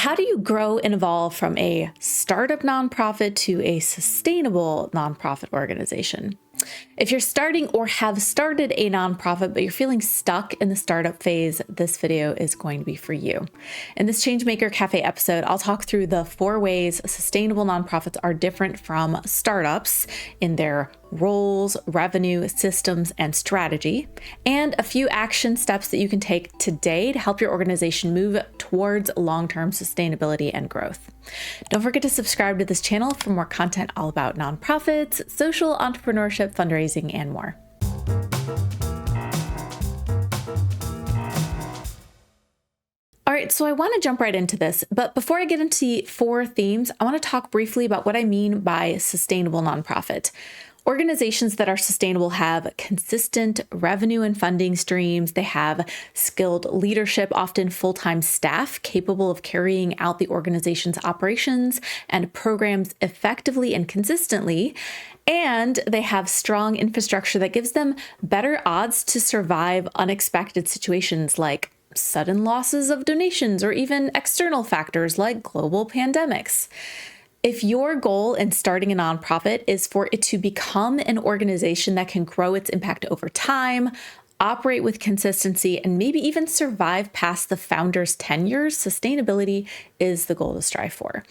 How do you grow and evolve from a startup nonprofit to a sustainable nonprofit organization? If you're starting or have started a nonprofit, but you're feeling stuck in the startup phase, this video is going to be for you. In this Changemaker Cafe episode, I'll talk through the 4 ways sustainable nonprofits are different from startups in their roles, revenue, systems, and strategy, and a few action steps that you can take today to help your organization move towards long-term sustainability and growth. Don't forget to subscribe to this channel for more content all about nonprofits, social entrepreneurship, fundraising, and more. All right, so I want to jump right into this, but before I get into the 4 themes, I want to talk briefly about what I mean by sustainable nonprofit. Organizations that are sustainable have consistent revenue and funding streams. They have skilled leadership, often full-time staff capable of carrying out the organization's operations and programs effectively and consistently. And they have strong infrastructure that gives them better odds to survive unexpected situations like sudden losses of donations or even external factors like global pandemics. If your goal in starting a nonprofit is for it to become an organization that can grow its impact over time, operate with consistency, and maybe even survive past the founder's tenures, sustainability is the goal to strive for.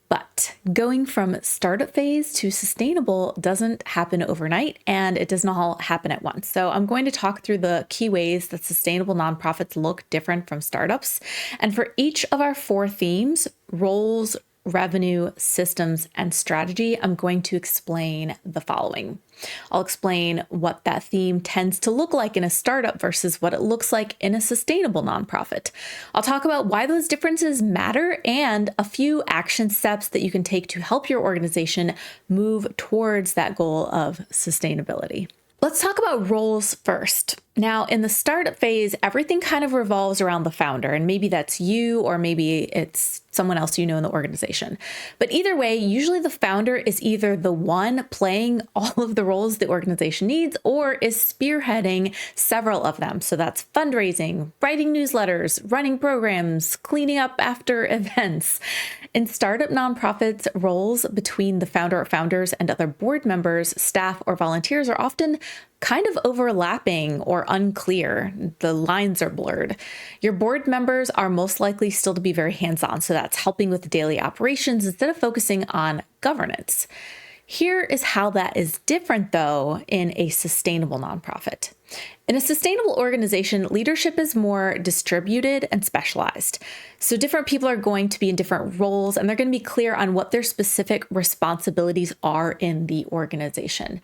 But going from startup phase to sustainable doesn't happen overnight, and it does not all happen at once. So I'm going to talk through the key ways that sustainable nonprofits look different from startups. And for each of our 4 themes, roles, revenue, systems, and strategy, I'm going to explain the following. I'll explain what that theme tends to look like in a startup versus what it looks like in a sustainable nonprofit. I'll talk about why those differences matter and a few action steps that you can take to help your organization move towards that goal of sustainability. Let's talk about roles first. Now, in the startup phase, everything kind of revolves around the founder, and maybe that's you, or maybe it's someone else you know in the organization. But either way, usually the founder is either the one playing all of the roles the organization needs or is spearheading several of them. So that's fundraising, writing newsletters, running programs, cleaning up after events. In startup nonprofits, roles between the founder or founders and other board members, staff, or volunteers are often kind of overlapping or unclear. The lines are blurred. Your board members are most likely still to be very hands-on, so that's helping with the daily operations instead of focusing on governance. Here is how that is different, though, in a sustainable nonprofit. In a sustainable organization, leadership is more distributed and specialized. So different people are going to be in different roles, and they're going to be clear on what their specific responsibilities are in the organization.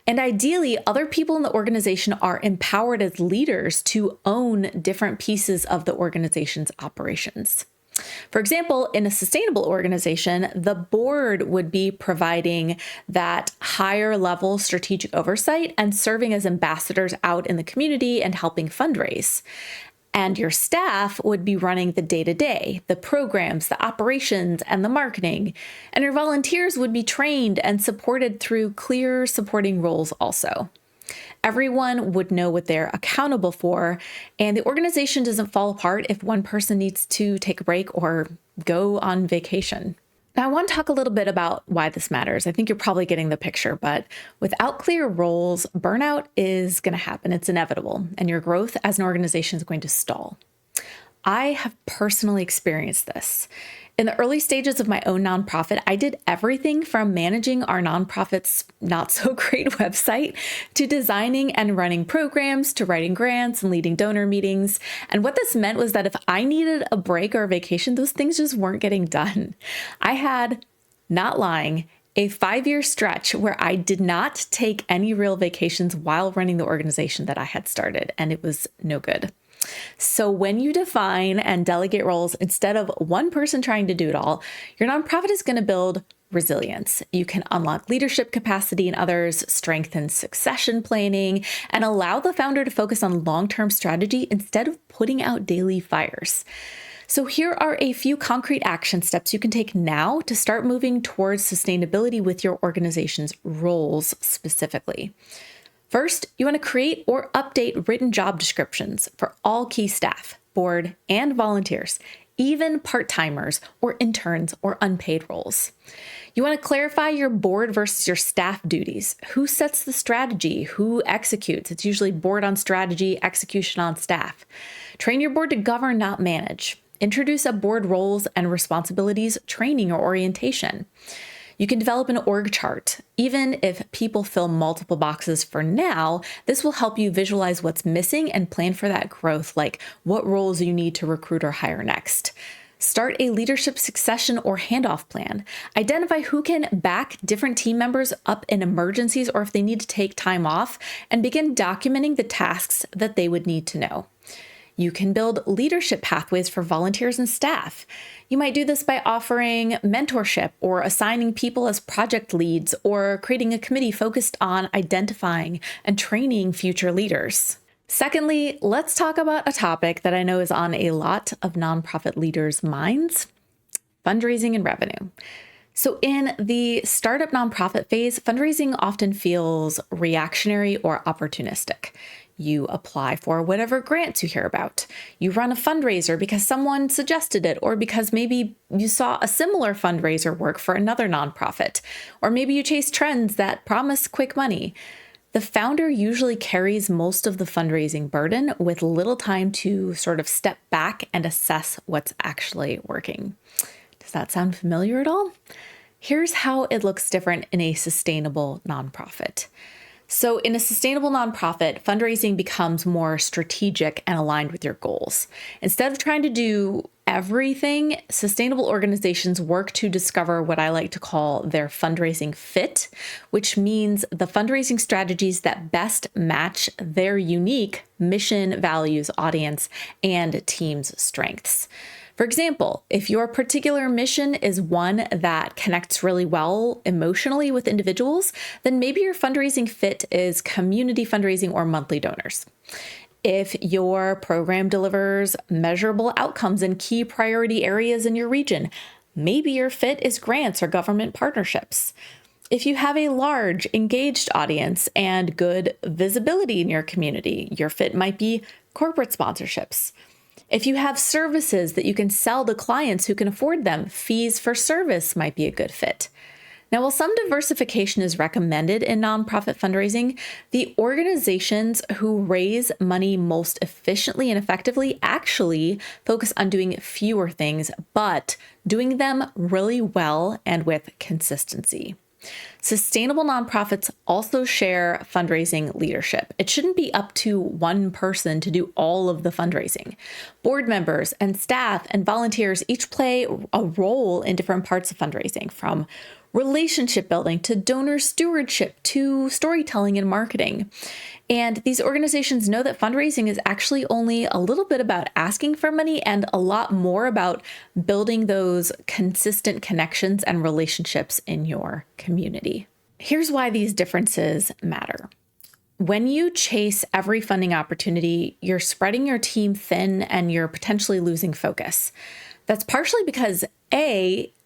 And ideally, other people in the organization are empowered as leaders to own different pieces of the organization's operations. For example, in a sustainable organization, the board would be providing that higher level strategic oversight and serving as ambassadors out in the community and helping fundraise. And your staff would be running the day-to-day, the programs, the operations, and the marketing. And your volunteers would be trained and supported through clear supporting roles also. Everyone would know what they're accountable for, and the organization doesn't fall apart if one person needs to take a break or go on vacation. Now, I want to talk a little bit about why this matters. I think you're probably getting the picture, but without clear roles, burnout is going to happen. It's inevitable, and your growth as an organization is going to stall. I have personally experienced this. In the early stages of my own nonprofit, I did everything from managing our nonprofit's not so great website to designing and running programs to writing grants and leading donor meetings. And what this meant was that if I needed a break or a vacation, those things just weren't getting done. I had, not lying, a 5-year stretch where I did not take any real vacations while running the organization that I had started, and it was no good. So when you define and delegate roles instead of one person trying to do it all, your nonprofit is going to build resilience. You can unlock leadership capacity in others, strengthen succession planning, and allow the founder to focus on long-term strategy instead of putting out daily fires. So here are a few concrete action steps you can take now to start moving towards sustainability with your organization's roles specifically. First, you want to create or update written job descriptions for all key staff, board, and volunteers even part-timers or interns or unpaid roles. You want to clarify your board versus your staff duties. Who sets the strategy? Who executes? It's usually board on strategy, execution on staff. Train your board to govern, not manage. Introduce a board roles and responsibilities training or orientation. You can develop an org chart. Even if people fill multiple boxes for now, this will help you visualize what's missing and plan for that growth, like what roles you need to recruit or hire next. Start a leadership succession or handoff plan. Identify who can back different team members up in emergencies or if they need to take time off, and begin documenting the tasks that they would need to know. You can build leadership pathways for volunteers and staff. You might do this by offering mentorship or assigning people as project leads or creating a committee focused on identifying and training future leaders. Secondly, let's talk about a topic that I know is on a lot of nonprofit leaders' minds: fundraising and revenue. So in the startup nonprofit phase, fundraising often feels reactionary or opportunistic. You apply for whatever grants you hear about. You run a fundraiser because someone suggested it, or because maybe you saw a similar fundraiser work for another nonprofit, or maybe you chase trends that promise quick money. The founder usually carries most of the fundraising burden with little time to sort of step back and assess what's actually working. Does that sound familiar at all? Here's how it looks different in a sustainable nonprofit. So in a sustainable nonprofit, fundraising becomes more strategic and aligned with your goals. Instead of trying to do everything, sustainable organizations work to discover what I like to call their fundraising fit, which means the fundraising strategies that best match their unique mission, values, audience, and team's strengths. For example, if your particular mission is one that connects really well emotionally with individuals, then maybe your fundraising fit is community fundraising or monthly donors. If your program delivers measurable outcomes in key priority areas in your region, maybe your fit is grants or government partnerships. If you have a large, engaged audience and good visibility in your community, your fit might be corporate sponsorships. If you have services that you can sell to clients who can afford them, fees for service might be a good fit. Now, while some diversification is recommended in nonprofit fundraising, the organizations who raise money most efficiently and effectively actually focus on doing fewer things, but doing them really well and with consistency. Sustainable nonprofits also share fundraising leadership. It shouldn't be up to one person to do all of the fundraising. Board members and staff and volunteers each play a role in different parts of fundraising, from relationship building to donor stewardship to storytelling and marketing. And these organizations know that fundraising is actually only a little bit about asking for money and a lot more about building those consistent connections and relationships in your community. Here's why these differences matter. When you chase every funding opportunity, you're spreading your team thin and you're potentially losing focus. That's partially because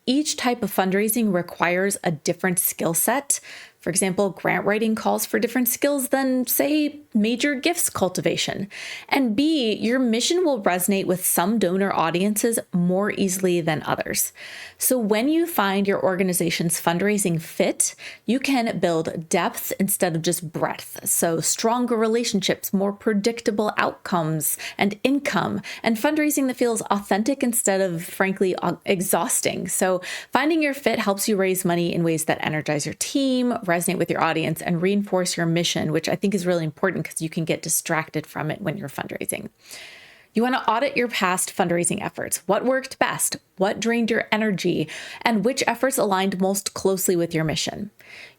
each type of fundraising requires a different skill set. For example, grant writing calls for different skills than, say, major gifts cultivation. And B, your mission will resonate with some donor audiences more easily than others. So when you find your organization's fundraising fit, you can build depth instead of just breadth. So stronger relationships, more predictable outcomes and income, and fundraising that feels authentic instead of, frankly, exhausting. So finding your fit helps you raise money in ways that energize your team, resonate with your audience, and reinforce your mission, which I think is really important because you can get distracted from it when you're fundraising. You want to audit your past fundraising efforts. What worked best? What drained your energy? And which efforts aligned most closely with your mission?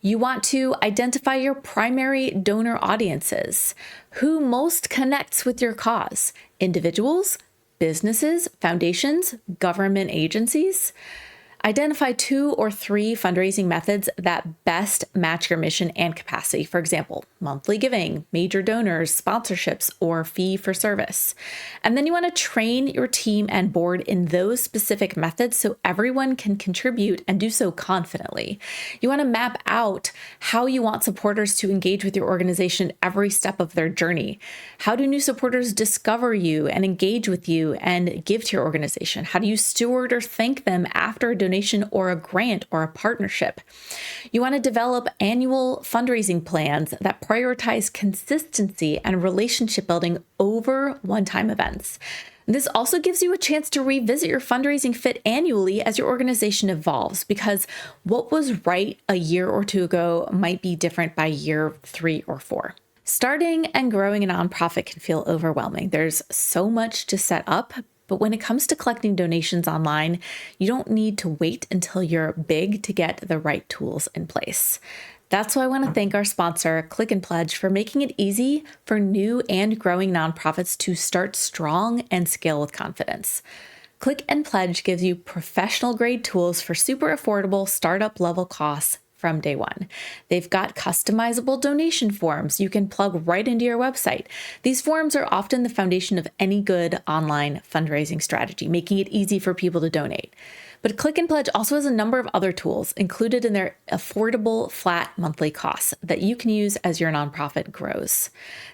You want to identify your primary donor audiences. Who most connects with your cause? Individuals, businesses, foundations, government agencies? Identify 2 or 3 fundraising methods that best match your mission and capacity. For example, monthly giving, major donors, sponsorships, or fee for service. And then you want to train your team and board in those specific methods so everyone can contribute and do so confidently. You want to map out how you want supporters to engage with your organization every step of their journey. How do new supporters discover you and engage with you and give to your organization? How do you steward or thank them after a donation or a grant or a partnership? You want to develop annual fundraising plans that prioritize consistency and relationship building over one-time events. This also gives you a chance to revisit your fundraising fit annually as your organization evolves, because what was right a year or 2 ago might be different by year 3 or 4. Starting and growing a nonprofit can feel overwhelming. There's so much to set up, but when it comes to collecting donations online, you don't need to wait until you're big to get the right tools in place. That's why I want to thank our sponsor, Click and Pledge, for making it easy for new and growing nonprofits to start strong and scale with confidence. Click and Pledge gives you professional-grade tools for super affordable startup-level costs from day one. They've got customizable donation forms you can plug right into your website. These forms are often the foundation of any good online fundraising strategy, making it easy for people to donate. But Click and Pledge also has a number of other tools included in their affordable flat monthly costs that you can use as your nonprofit grows.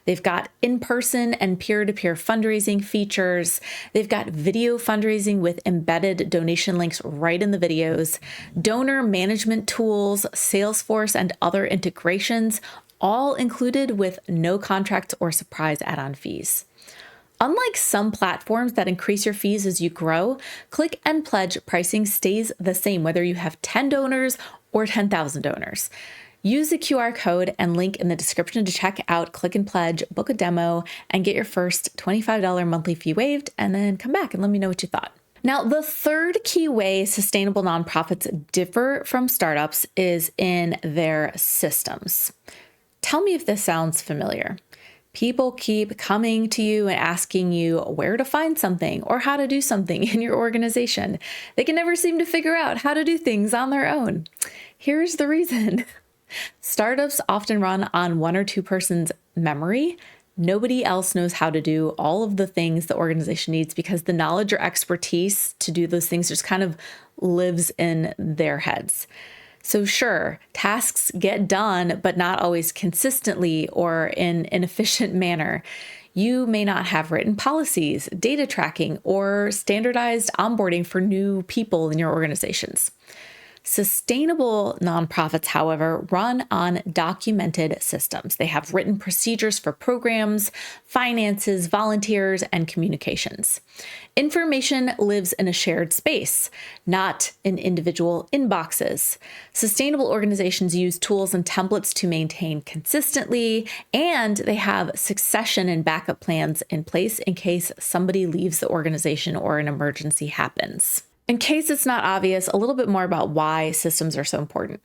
They've got in-person and peer-to-peer fundraising features. They've got video fundraising with embedded donation links right in the videos, donor management tools, Salesforce, and other integrations, all included with no contracts or surprise add-on fees. Unlike some platforms that increase your fees as you grow, Click and Pledge pricing stays the same whether you have 10 donors or 10,000 donors. Use the QR code and link in the description to check out Click and Pledge, book a demo, and get your first $25 monthly fee waived, and then come back and let me know what you thought. Now, the third key way sustainable nonprofits differ from startups is in their systems. Tell me if this sounds familiar. People keep coming to you and asking you where to find something or how to do something in your organization. They can never seem to figure out how to do things on their own. Here's the reason. Startups often run on 1 or 2 persons' memory. Nobody else knows how to do all of the things the organization needs because the knowledge or expertise to do those things just kind of lives in their heads. So sure, tasks get done, but not always consistently or in an efficient manner. You may not have written policies, data tracking, or standardized onboarding for new people in your organizations. Sustainable nonprofits, however, run on documented systems. They have written procedures for programs, finances, volunteers, and communications. Information lives in a shared space, not in individual inboxes. Sustainable organizations use tools and templates to maintain consistently, and they have succession and backup plans in place in case somebody leaves the organization or an emergency happens. In case it's not obvious, a little bit more about why systems are so important.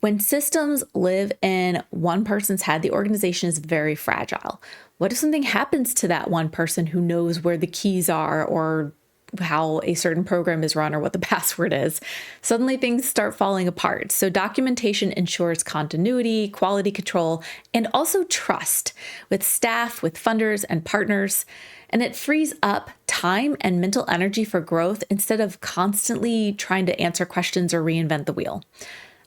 When systems live in one person's head, the organization is very fragile. What if something happens to that one person who knows where the keys are or how a certain program is run or what the password is? Suddenly things start falling apart. So documentation ensures continuity, quality control, and also trust with staff, with funders and partners. And it frees up time and mental energy for growth instead of constantly trying to answer questions or reinvent the wheel.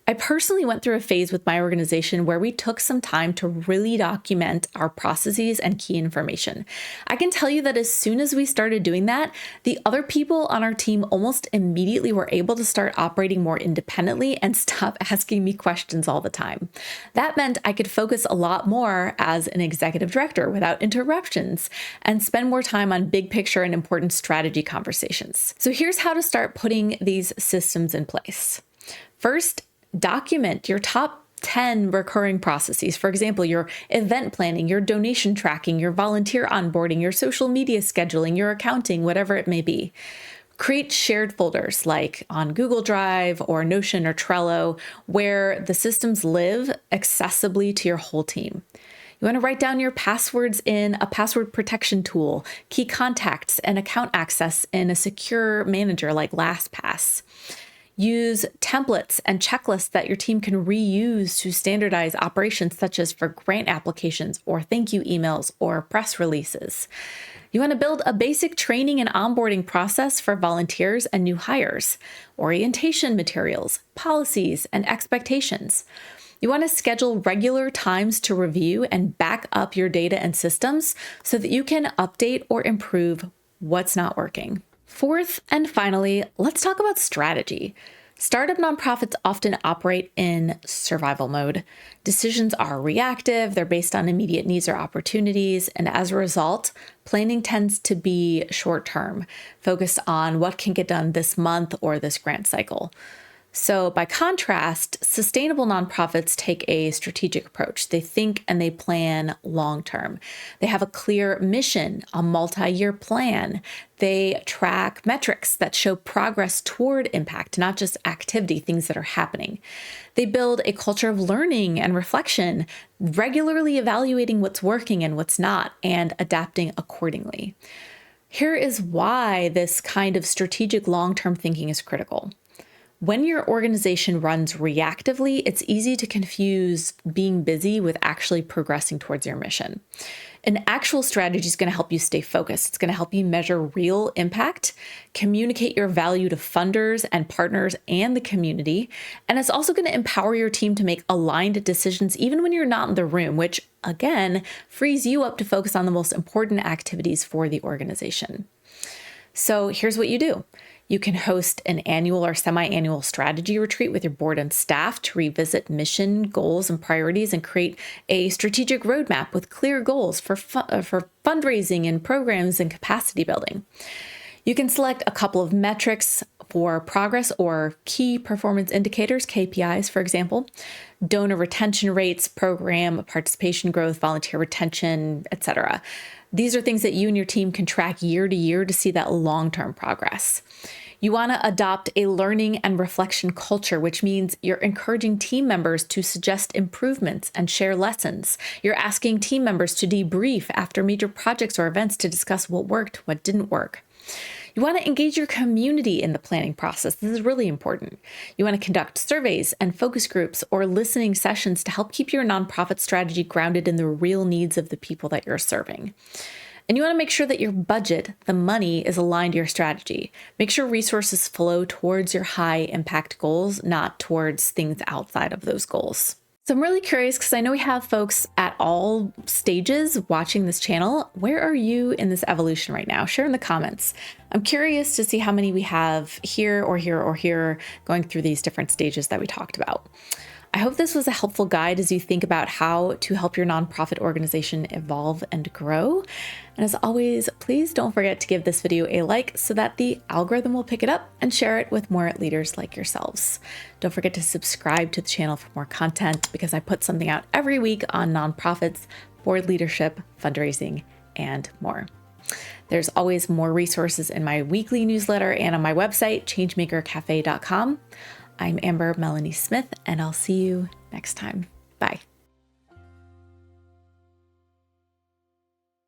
I personally went through a phase with my organization where we took some time to really document our processes and key information. I can tell you that as soon as we started doing that, the other people on our team almost immediately were able to start operating more independently and stop asking me questions all the time. That meant I could focus a lot more as an executive director without interruptions and spend more time on big picture and important strategy conversations. So here's how to start putting these systems in place. First, document your top 10 recurring processes. For example, your event planning, your donation tracking, your volunteer onboarding, your social media scheduling, your accounting, whatever it may be. Create shared folders like on Google Drive or Notion or Trello, where the systems live accessibly to your whole team. You want to write down your passwords in a password protection tool, key contacts, and account access in a secure manager like LastPass. Use templates and checklists that your team can reuse to standardize operations, such as for grant applications or thank you emails or press releases. You want to build a basic training and onboarding process for volunteers and new hires, orientation materials, policies, and expectations. You want to schedule regular times to review and back up your data and systems so that you can update or improve what's not working. Fourth and finally, let's talk about strategy. Startup nonprofits often operate in survival mode. Decisions are reactive, they're based on immediate needs or opportunities, and as a result, planning tends to be short term, focused on what can get done this month or this grant cycle. So by contrast, sustainable nonprofits take a strategic approach. They think and they plan long term. They have a clear mission, a multi-year plan. They track metrics that show progress toward impact, not just activity, things that are happening. They build a culture of learning and reflection, regularly evaluating what's working and what's not, and adapting accordingly. Here is why this kind of strategic long-term thinking is critical. When your organization runs reactively, it's easy to confuse being busy with actually progressing towards your mission. An actual strategy is going to help you stay focused. It's going to help you measure real impact, communicate your value to funders and partners and the community, and it's also going to empower your team to make aligned decisions even when you're not in the room, which again frees you up to focus on the most important activities for the organization. So here's what you do. You can host an annual or semi-annual strategy retreat with your board and staff to revisit mission, goals, and priorities and create a strategic roadmap with clear goals for fundraising and programs and capacity building. You can select a couple of metrics for progress or key performance indicators, KPIs, for example, donor retention rates, program participation growth, volunteer retention, etc. These are things that you and your team can track year to year to see that long-term progress. You want to adopt a learning and reflection culture, which means you're encouraging team members to suggest improvements and share lessons. You're asking team members to debrief after major projects or events to discuss what worked, what didn't work. You want to engage your community in the planning process. This is really important. You want to conduct surveys and focus groups or listening sessions to help keep your nonprofit strategy grounded in the real needs of the people that you're serving. And you want to make sure that your budget, the money, is aligned to your strategy. Make sure resources flow towards your high impact goals, not towards things outside of those goals. So I'm really curious because I know we have folks at all stages watching this channel. Where are you in this evolution right now? Share in the comments. I'm curious to see how many we have here or here or here going through these different stages that we talked about. I hope this was a helpful guide as you think about how to help your nonprofit organization evolve and grow. And as always, please don't forget to give this video a like so that the algorithm will pick it up and share it with more leaders like yourselves. Don't forget to subscribe to the channel for more content because I put something out every week on nonprofits, board leadership, fundraising, and more. There's always more resources in my weekly newsletter and on my website, changemakercafe.com. I'm Amber Melanie Smith, and I'll see you next time. Bye.